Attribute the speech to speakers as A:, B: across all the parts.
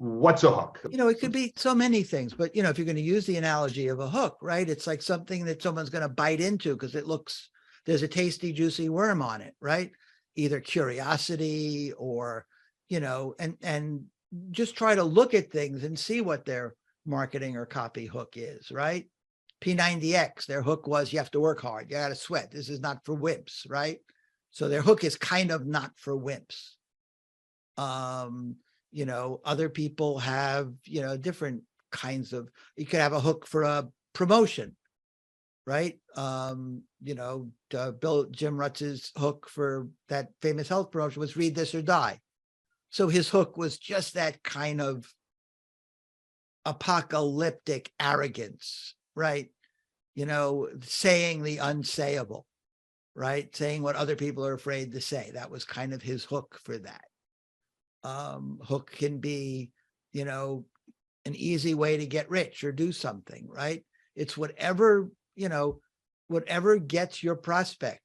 A: what's a hook?
B: It could be so many things, but if you're going to use the analogy of a hook, right? It's like something that someone's going to bite into because there's a tasty, juicy worm on it, right? Either curiosity or, and just try to look at things and see what their marketing or copy hook is, right? P90X, their hook was, you have to work hard. You got to sweat. This is not for wimps, right? So their hook is kind of not for wimps. Other people have, different kinds of, you could have a hook for a promotion, right? Jim Rutz's hook for that famous health promotion was read this or die. So his hook was just that kind of apocalyptic arrogance, right? Saying the unsayable, right? Saying what other people are afraid to say. That was kind of his hook for that. Hook can be, an easy way to get rich or do something, right? It's whatever gets your prospect.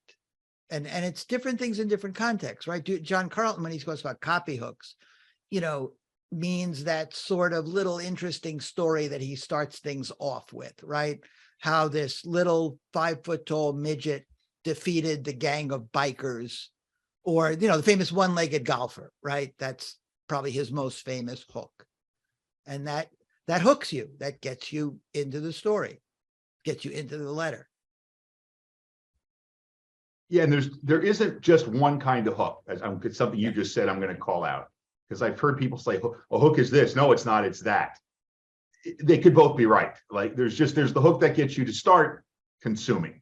B: And it's different things in different contexts, right? John Carlton, when he goes about copy hooks, means that sort of little interesting story that he starts things off with, right? How this little 5-foot-tall midget defeated the gang of bikers, or, the famous one-legged golfer, right? That's probably his most famous hook. And that hooks you, that gets you into the story, gets you into the letter.
A: Yeah, and there isn't just one kind of hook. It's something you just said I'm going to call out, because I've heard people say, a hook is this. No, it's not, it's that. They could both be right. Like there's the hook that gets you to start consuming.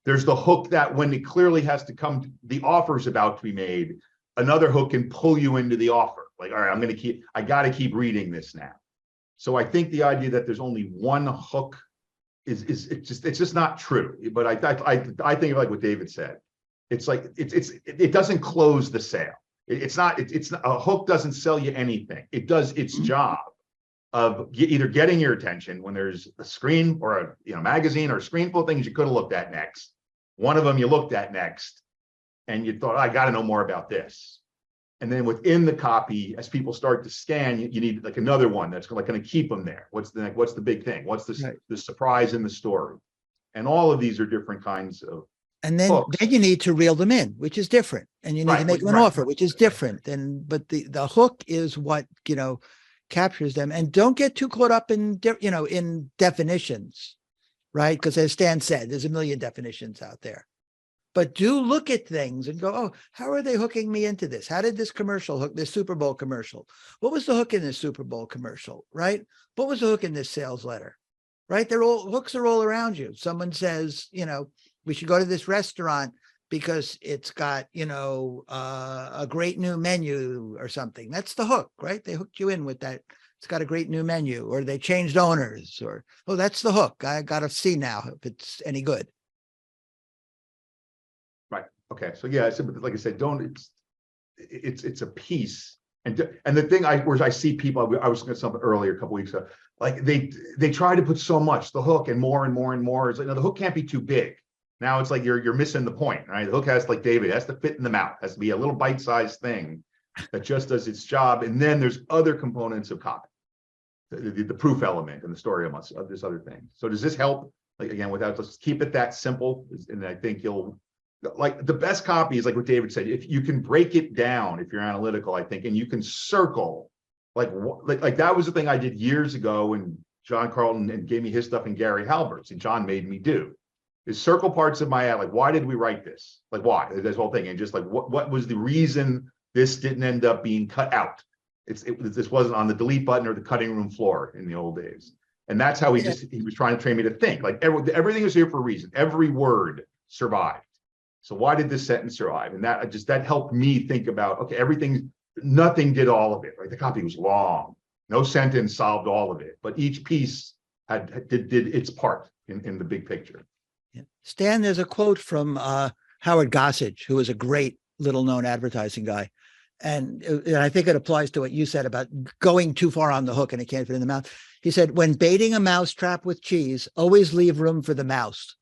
A: There's the hook that when it clearly has to come, the offer's about to be made, another hook can pull you into the offer. Like, all right, I got to keep reading this now. So I think the idea that there's only one hook it's just not true. But I think like what David said. It's like, it doesn't close the sale. It's not a hook doesn't sell you anything. It does its job of either getting your attention when there's a screen or a magazine or a screen full of things you could have looked at next. One of them you looked at next and you thought, I got to know more about this. And then within the copy, as people start to scan, you need like another one that's going to keep them there. What's the big thing? What's the surprise in the story? And all of these are different kinds of
B: and then you need to reel them in, which is different. And you need to make them an offer, which is different. But the hook is what, captures them. And don't get too caught up in, in definitions, right? Because as Stan said, there's a million definitions out there. But do look at things and go, oh, how are they hooking me into this? How did this commercial hook, this Super Bowl commercial? What was the hook in this Super Bowl commercial, right? What was the hook in this sales letter, right? Hooks are all around you. Someone says, we should go to this restaurant because it's got, a great new menu or something. That's the hook, right? They hooked you in with that. It's got a great new menu, or they changed owners, or, oh, that's the hook. I got to see now if it's any good.
A: Right. Okay. So yeah, like I said, it's a piece. And the thing I see people, I was looking at something earlier a couple weeks ago, like they try to put so much, the hook and more and more and more. It's like, no, the hook can't be too big. Now it's like you're missing the point, right? The hook has, like David, has to fit in the mouth, has to be a little bite-sized thing that just does its job. And then there's other components of copy, the proof element and the story element of this other thing. So does this help? Like again, let's keep it that simple. And I think like the best copy is like what David said. If you can break it down, if you're analytical, I think, and you can circle, like that was the thing I did years ago when John Carlton and gave me his stuff and Gary Halbert's, and John made me do. Is circle parts of my ad, like, why did we write this? Like, why? This whole thing. And just like, what was the reason this didn't end up being cut out? This wasn't on the delete button or the cutting room floor in the old days. And that's how he was trying to train me to think. Like, everything is here for a reason. Every word survived. So why did this sentence survive? And that helped me think about, okay, nothing did all of it, right? The copy was long. No sentence solved all of it, but each piece did its part in the big picture.
B: Yeah. Stan, there's a quote from Howard Gossage, who is a great little-known advertising guy. And I think it applies to what you said about going too far on the hook and it can't fit in the mouth. He said, when baiting a mouse trap with cheese, always leave room for the mouse.